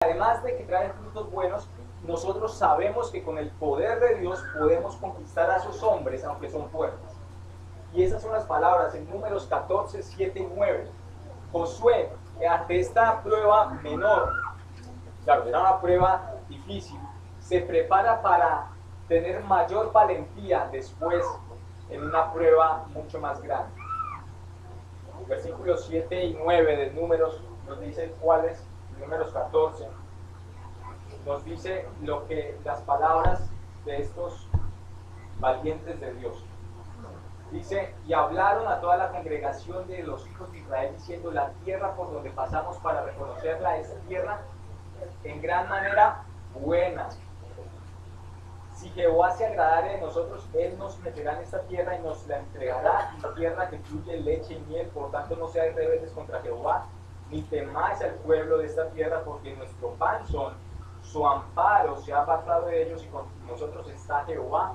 además de que traen frutos buenos, nosotros sabemos que con el poder de Dios podemos conquistar a esos hombres, aunque son fuertes. Y esas son las palabras en Números 14, 7 y 9. Josué, ante esta prueba menor, claro, era una prueba difícil, se prepara para tener mayor valentía después en una prueba mucho más grande. Versículos 7 y 9 de Números nos dicen cuáles. Números 14 nos dice lo que las palabras de estos valientes de Dios. Dice, y hablaron a toda la congregación de los hijos de Israel diciendo, la tierra por donde pasamos para reconocerla es tierra en gran manera buena. Si Jehová se agradare de nosotros, Él nos meterá en esta tierra y nos la entregará, en tierra que fluye leche y miel. Por tanto, no seáis rebeldes contra Jehová, ni temáis al pueblo de esta tierra, porque nuestro pan son, su amparo se ha apartado de ellos, y con nosotros está Jehová,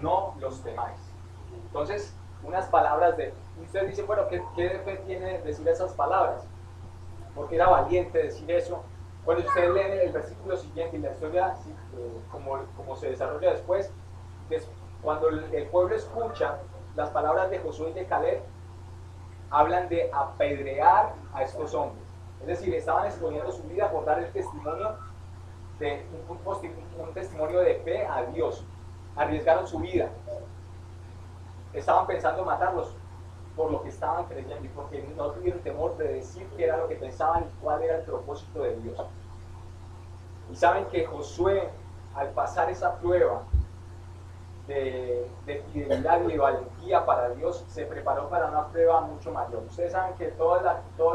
no los temáis. Entonces, unas palabras de... Usted dice, bueno, ¿qué fe tiene decir esas palabras? Porque era valiente decir eso. Bueno, si usted lee el versículo siguiente y la historia, como se desarrolla después, cuando el pueblo escucha las palabras de Josué y de Caleb, hablan de apedrear a estos hombres. Es decir, estaban exponiendo su vida por dar el testimonio de un testimonio de fe a Dios. Arriesgaron su vida. Estaban pensando matarlos por lo que estaban creyendo y porque no tuvieron temor de decir qué era lo que pensaban y cuál era el propósito de Dios. Y saben que Josué, al pasar esa prueba de fidelidad y de valentía para Dios, se preparó para una prueba mucho mayor. Ustedes saben que todos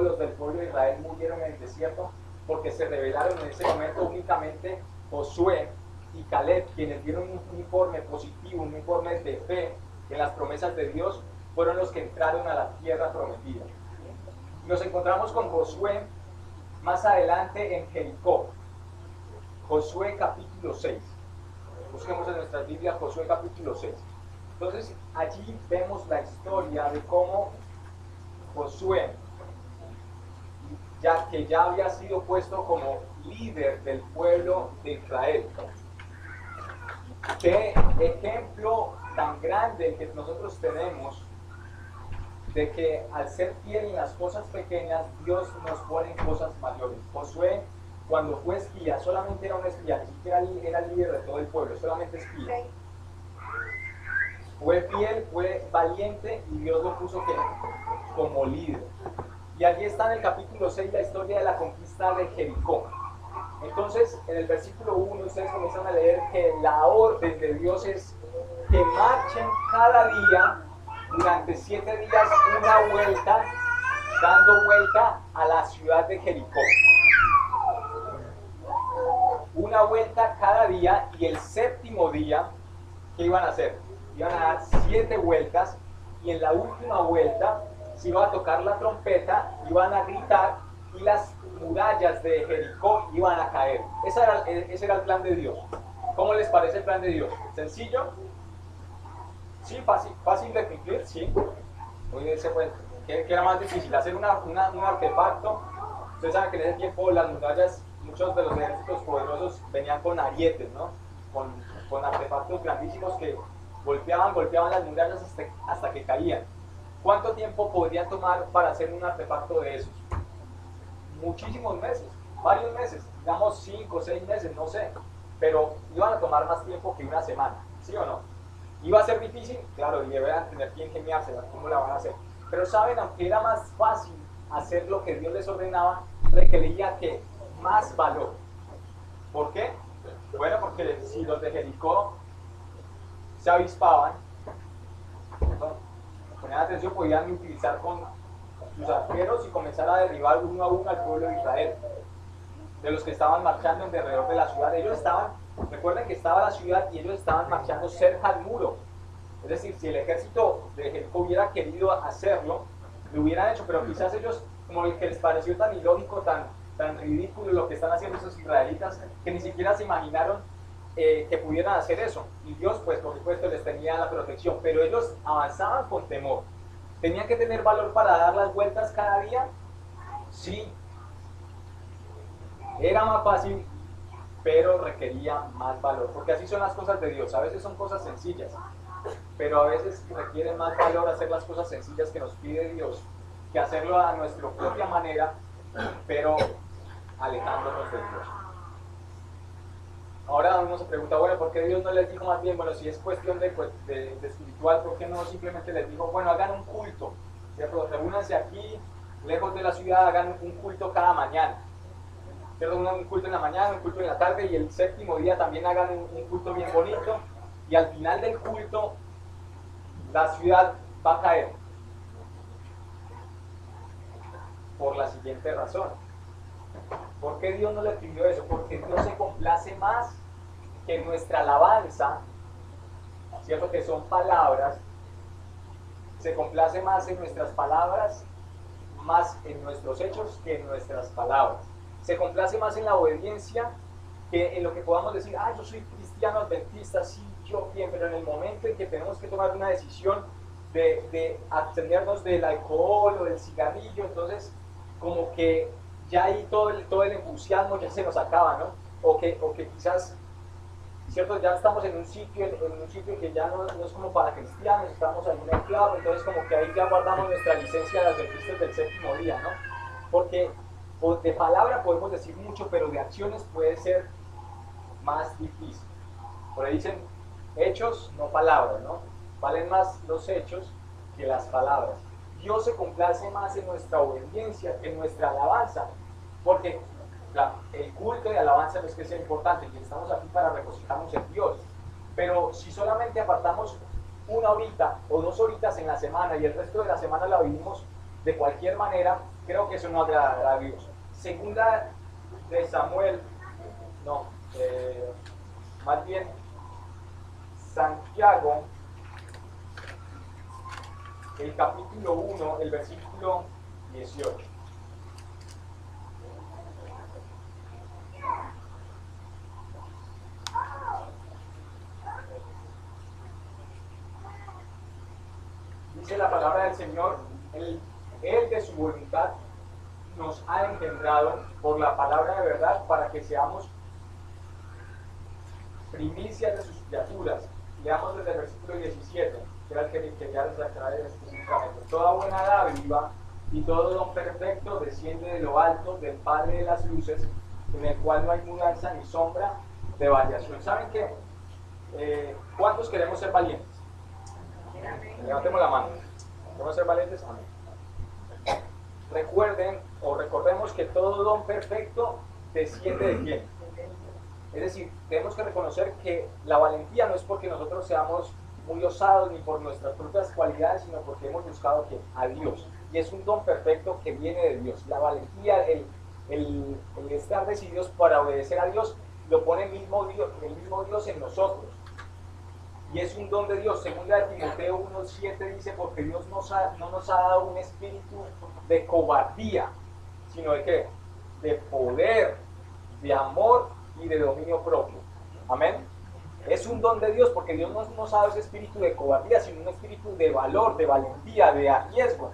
los del pueblo de Israel murieron en el desierto porque se rebelaron en ese momento. Únicamente Josué y Caleb, quienes dieron un informe positivo, un informe de fe en las promesas de Dios, fueron los que entraron a la tierra prometida. Nos encontramos con Josué más adelante en Jericó. Josué capítulo 6. Busquemos en nuestras Biblias Josué capítulo 6. Entonces allí vemos la historia de cómo Josué, ya que ya había sido puesto como líder del pueblo de Israel. Qué ejemplo tan grande el que nosotros tenemos de que al ser fiel en las cosas pequeñas, Dios nos pone en cosas mayores. Josué, cuando fue espía, solamente era un espía, ni siquiera era líder de todo el pueblo, solamente espía. Fue fiel, fue valiente y Dios lo puso como líder. Y allí está en el capítulo 6 la historia de la conquista de Jericó. Entonces, en el versículo 1 ustedes comienzan a leer que la orden de Dios es que marchen cada día durante 7 días una vuelta, dando vuelta a la ciudad de Jericó. Una vuelta cada día, y el séptimo día, ¿qué iban a hacer? Iban a dar 7 vueltas, y en la última vuelta se iba a tocar la trompeta, iban a gritar, y las murallas de Jericó iban a caer. Ese era el plan de Dios. ¿Cómo les parece el plan de Dios? ¿Sencillo? Sí, fácil de cumplir, sí. ¿Qué era más difícil? Hacer un artefacto. Ustedes saben que en ese tiempo las murallas, muchos de los ejércitos poderosos venían con arietes, ¿no? Con artefactos grandísimos que golpeaban las murallas hasta que caían. ¿Cuánto tiempo podría tomar para hacer un artefacto de esos? Muchísimos meses, varios meses, digamos 5 o 6 meses, no sé, pero iban a tomar más tiempo que una semana, ¿sí o no? ¿Iba a ser difícil? Claro, y iban a tener que ingeniársela, ¿cómo la van a hacer? Pero saben, aunque era más fácil hacer lo que Dios les ordenaba, requería que más valor. ¿Por qué? Bueno, porque si los de Jericó se avispaban, ponían atención, podían utilizar con sus arqueros y comenzar a derribar uno a uno al pueblo de Israel, de los que estaban marchando alrededor de la ciudad. Recuerden que estaba la ciudad y ellos estaban marchando cerca al muro. Es decir, si el ejército de Jericó hubiera querido hacerlo, lo hubieran hecho, pero quizás ellos, como que les pareció tan ilógico, tan ridículo lo que están haciendo esos israelitas, que ni siquiera se imaginaron que pudieran hacer eso. Y Dios, pues por supuesto, les tenía la protección, pero ellos avanzaban con temor. ¿Tenían que tener valor para dar las vueltas cada día? Sí. Era más fácil, pero requería más valor, porque así son las cosas de Dios. A veces son cosas sencillas, pero a veces requiere más valor hacer las cosas sencillas que nos pide Dios, que hacerlo a nuestra propia manera, pero alejándonos de Dios. Ahora uno se pregunta, bueno, ¿por qué Dios no les dijo más bien, bueno, si es cuestión de espiritual, ¿por qué no simplemente les dijo, bueno, hagan un culto, ¿cierto? Reúnanse aquí, lejos de la ciudad, hagan un culto cada mañana, ¿cierto? Un culto en la mañana, un culto en la tarde, y el séptimo día también hagan un culto bien bonito, y al final del culto, la ciudad va a caer. Por la siguiente razón. ¿Por qué Dios no le pidió eso? Porque Dios se complace más que nuestra alabanza, ¿cierto? Que son palabras, se complace más en nuestras palabras, más en nuestros hechos que en nuestras palabras. Se complace más en la obediencia que en lo que podamos decir, ah, yo soy cristiano adventista, sí, yo bien, pero en el momento en que tenemos que tomar una decisión de abstenernos del alcohol o del cigarrillo, entonces como que ya ahí todo el entusiasmo ya se nos acaba, ¿no? O que quizás, ¿cierto? Ya estamos en un sitio que ya no es como para cristianos, estamos en un enclave, entonces como que ahí ya guardamos nuestra licencia de adventistas del séptimo día, ¿no? Porque de palabra podemos decir mucho, pero de acciones puede ser más difícil. Por ahí dicen hechos, no palabras, ¿no? Valen más los hechos que las palabras. Dios se complace más en nuestra obediencia que en nuestra alabanza, porque el culto de alabanza no es que sea importante, y estamos aquí para regocijarnos en Dios, pero si solamente apartamos una horita o 2 horitas en la semana y el resto de la semana la vivimos de cualquier manera, creo que eso no agradará a Dios. Segunda de Samuel, no, más bien Santiago, el capítulo 1, el versículo 18. Dice la palabra del Señor, Él de su voluntad nos ha engendrado por la palabra de verdad para que seamos primicias de sus criaturas. Leamos desde el versículo 17, que era el que ya les aclaré específicamente. Toda buena dádiva y todo don perfecto desciende de lo alto del Padre de las luces, en el cual no hay mudanza ni sombra de variación. ¿Saben qué? ¿Cuántos queremos ser valientes? Levantemos la mano. ¿Queremos ser valientes? Amén. Recuerden o recordemos que todo don perfecto desciende de quién. Es decir, tenemos que reconocer que la valentía no es porque nosotros seamos muy osados ni por nuestras propias cualidades, sino porque hemos buscado a Dios. Y es un don perfecto que viene de Dios. La valentía, el estar decididos para obedecer a Dios, lo pone el mismo Dios en nosotros. Y es un don de Dios. Segunda de Timoteo 1:7 dice, porque Dios no nos ha dado un espíritu de cobardía, sino de ¿qué? De poder, de amor y de dominio propio. Amén. Es un don de Dios porque Dios no nos ha dado ese espíritu de cobardía, sino un espíritu de valor, de valentía, de riesgo.